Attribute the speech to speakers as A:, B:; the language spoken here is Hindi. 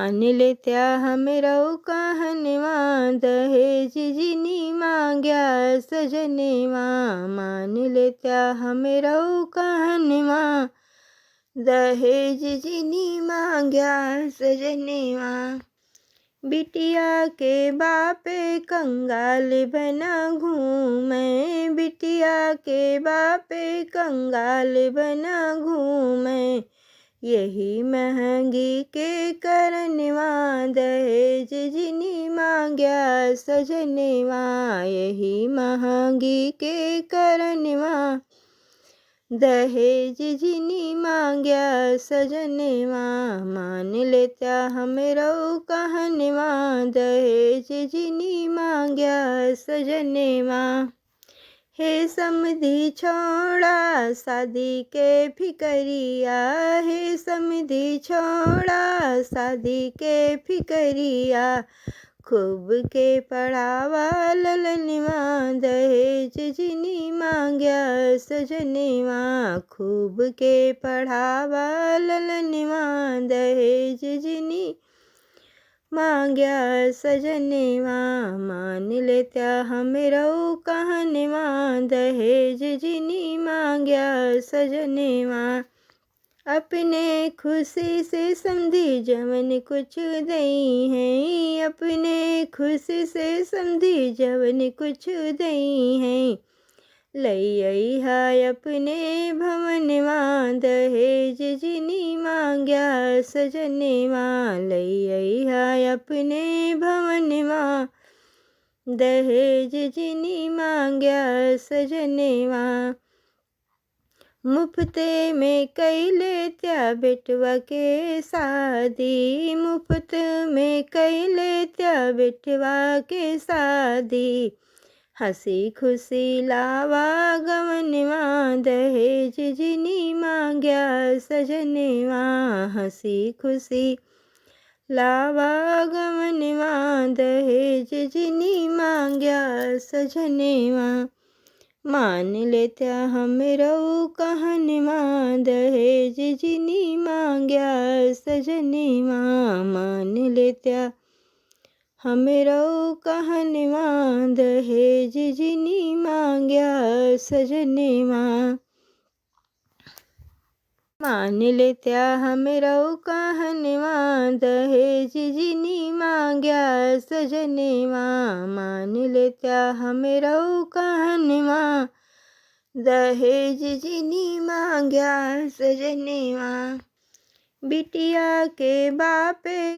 A: मान लेत्या हमरऊ कहनवा, दहेज जिनी मांग्या सजनेवा। मान लेत्या हमरऊ कहनवा, दहेज जिनी मांग्या सजनेवा। बिटिया के बापे कंगाल बना घूमे, बिटिया के बापे कंगाल बना घूमे। यही महंगी के करनवा, दहेज जिनी मांग्या सजनेवा। यही महंगी के करनवा, दहेज जिनी मांग्या सजनेवा। मान लेत्या हमरऊ कहनवा, दहेज जिनी मांग्या सजनेवा। हे समधी छोड़ा शादी के फिकरिया, हे समधी छोड़ा शादी के फिकरिया। खूब के पढ़ावा ललनवा, दहेज जिनी मांग्या सजनेवा। खूब के पढ़ावा ललनवा, दहेज जिनी मांग्या सजनेवा। मान लेत्या हमरऊ कहनवा, दहेज जिनी मांग्या सजनेवा। अपने खुशी से समधी जवन कुछ दई है, अपने खुशी से समधी जवन कुछ दई है। लई अइहा अपने भवनवा, दहेज जिनी मांग्या सजनेवा। लई अइहा अपने भवनवा, दहेज जिनी मांग्या सजनेवा। मुफ्ते में कैले त्या बेटवा के शादी, मुफ्त में कैले त्या बेटवा के शादी। हंसी खुशी लावा गवनवा, दहेज जिनी मांग्या सजनेवा। हंसी खुशी लावा गवनवा, दहेज जिनी मांग्या सजनेवा। मान लेत्या हमरऊ कहनवा, दहेज जिनी मांग्या सजनेवा। मान लेत्या हमरऊ कहनवा, दहेज जिनी मांग्या सजनेवा। मान लेत्या हमरऊ कहनवा, दहेज जिनी मांग्या सजनेवा। मान लेत्या हमरऊ कहनवा, दहेज जिनी मांग्या सजनेवा। बिटिया के बापे